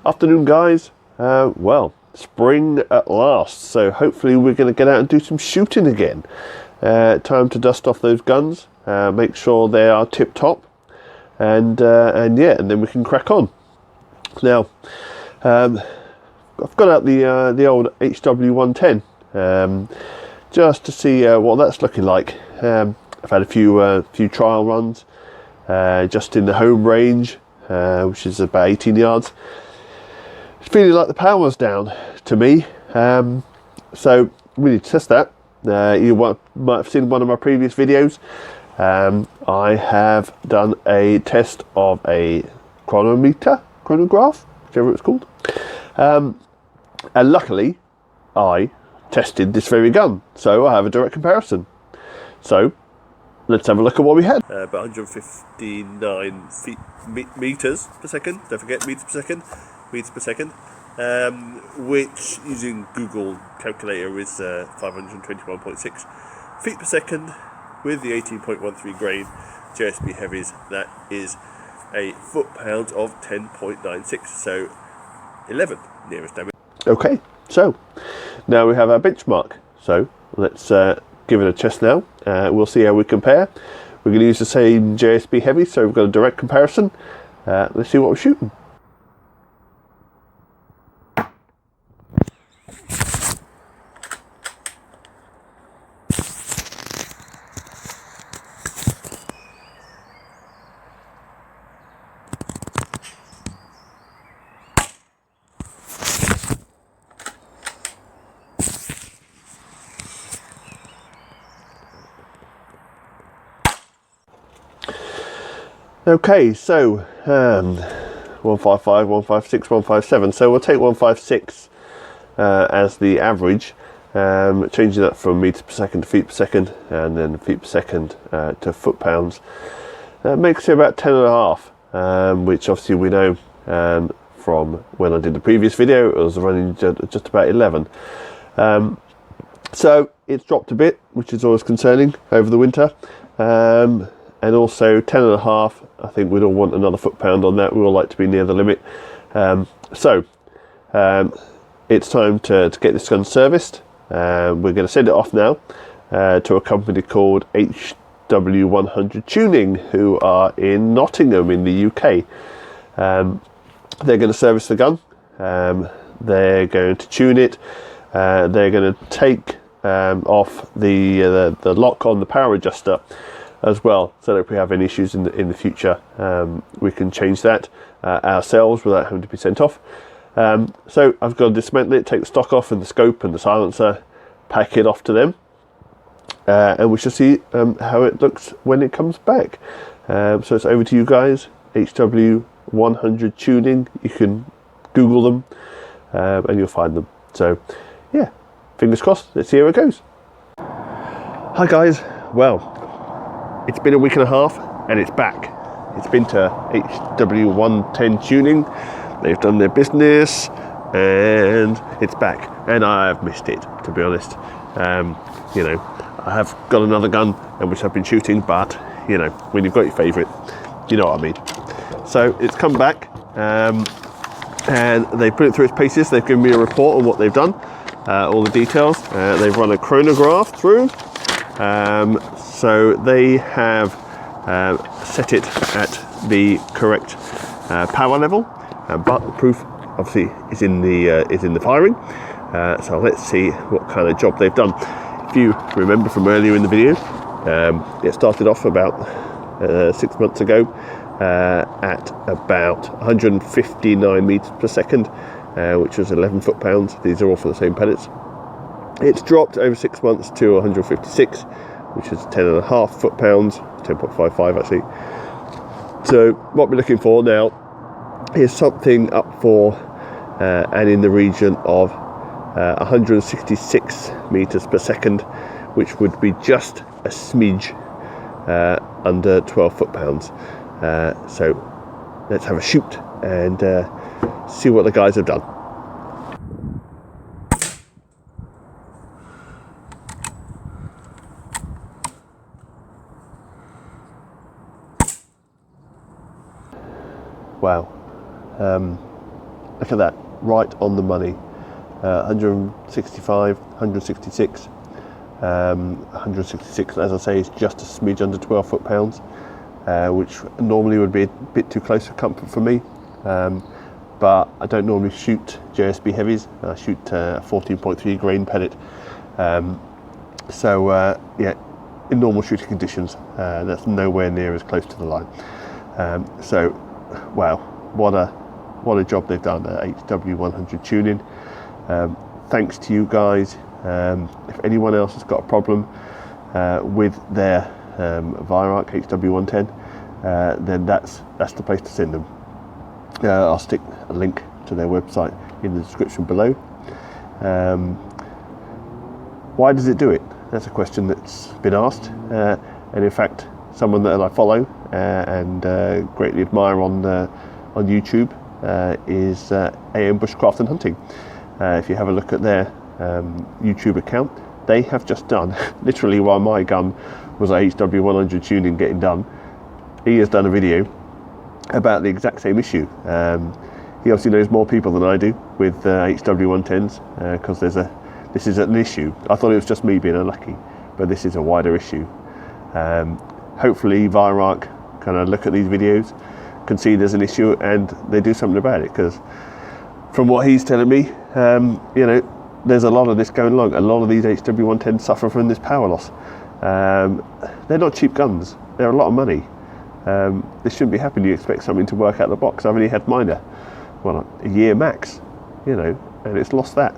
Afternoon, guys. Well, spring at last, so hopefully we're going to get out and do some shooting again. Time to dust off those guns, make sure they are tip top, and then we can crack on. Now, I've got out the old HW110 just to see what that's looking like. I've had a few trial runs just in the home range, which is about 18 yards. It's feeling like the power's down to me, so we need to test that. You might have seen one of my previous videos. I have done a test of a chronograph, whichever it's called, and luckily I tested this very gun, so I have a direct comparison. So let's have a look at what we had. About 159 meters per second. Don't forget meters per second. Which using Google calculator is 521.6 feet per second with the 18.13 grain JSB heavies. That is a foot-pounds of 10.96, so 11 nearest damage. Okay, so now we have our benchmark. So let's give it a test now. We'll see how we compare. We're going to use the same JSB heavy, so we've got a direct comparison. Let's see what we're shooting. Okay, so 155, 156, 157. So we'll take 156 as the average, changing that from meters per second to feet per second, and then feet per second to foot pounds. That makes it about 10.5, which obviously we know from when I did the previous video, it was running just about 11. So it's dropped a bit, which is always concerning over the winter. And also 10.5, I think we'd all want another foot-pound on that. We all like to be near the limit. So it's time to get this gun serviced. We're going to send it off now to a company called HW110 Tuning, who are in Nottingham in the UK. They're going to service the gun. They're going to tune it. They're going to take off the lock on the power adjuster as well, so that if we have any issues in the future, we can change that ourselves without having to be sent off. So I've got to dismantle it, take the stock off and the scope and the silencer, pack it off to them, and we shall see how it looks when it comes back. So it's over to you guys. HW110 Tuning, you can Google them and you'll find them. So yeah, fingers crossed, let's see how it goes. Hi guys, well, it's been a week and a half and it's back. It's been to HW110 Tuning. They've done their business and it's back. And I've missed it, to be honest. You know, I have got another gun which I've been shooting, but you know, when you've got your favourite, you know what I mean. So it's come back and they put it through its paces. They've given me a report on what they've done, all the details. They've run a chronograph through. So they have set it at the correct power level, but the proof obviously is in the firing. So let's see what kind of job they've done. If you remember from earlier in the video, it started off about 6 months ago at about 159 meters per second, which was 11 foot-pounds. These are all for the same pellets. It's dropped over 6 months to 156, which is 10.5 foot-pounds, 10.55 actually. So what we're looking for now is something up for and in the region of 166 meters per second, which would be just a smidge under 12 foot-pounds. So let's have a shoot and see what the guys have done. Wow, Look at that, right on the money. 165, 166. 166, as I say, is just a smidge under 12 foot-pounds, which normally would be a bit too close for comfort for me. But I don't normally shoot JSB heavies. I shoot a 14.3 grain pellet. Yeah, in normal shooting conditions, that's nowhere near as close to the line. So, wow, what a job they've done at HW110 tuning. Thanks to you guys. If anyone else has got a problem with their Weihrauch HW110, then that's the place to send them. I'll stick a link to their website in the description below. Why does it do it? That's a question that's been asked, and in fact, someone that I follow and greatly admire on YouTube is AM Bushcraft and Hunting. If you have a look at their YouTube account, they have just done, literally while my gun was at HW100 tuning getting done, he has done a video about the exact same issue. He obviously knows more people than I do with HW110s, because this is an issue. I thought it was just me being unlucky, but this is a wider issue. Hopefully Weihrauch kind of look at these videos, can see there's an issue, and they do something about it, because from what he's telling me, you know, there's a lot of this going along. A lot of these HW110s suffer from this power loss. They're not cheap guns. They're a lot of money. This shouldn't be happening. You expect something to work out the box. I've only had mine a year max, you know, and it's lost that.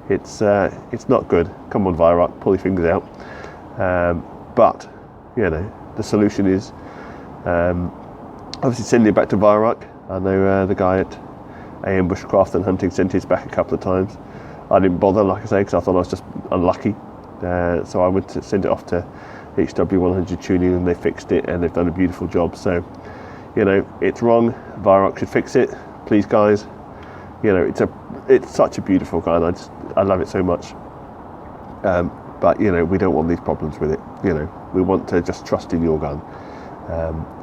It's not good. Come on, Weihrauch, pull your fingers out. But you know, the solution is obviously sending it back to Weihrauch. I know the guy at AM Bushcraft and Hunting sent his back a couple of times. I didn't bother, like I say, because I thought I was just unlucky. So I went to send it off to HW100 tuning, and they fixed it, and they've done a beautiful job. So, you know, it's wrong. Weihrauch should fix it, please, guys. You know, it's such a beautiful gun. I love it so much. But you know, we don't want these problems with it. You know, we want to just trust in your gun.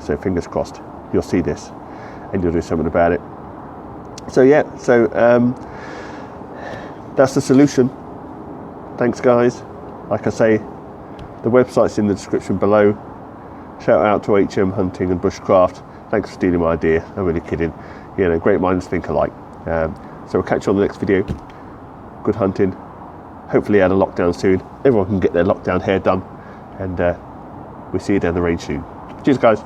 So fingers crossed, you'll see this, and you'll do something about it. So yeah, that's the solution. Thanks, guys. Like I say, the website's in the description below. Shout out to HM Hunting and Bushcraft. Thanks for stealing my idea. I'm really kidding. You know, great minds think alike. So we'll catch you on the next video. Good hunting. Hopefully out of lockdown soon. Everyone can get their lockdown hair done. And we'll see you down the range soon. Cheers, guys.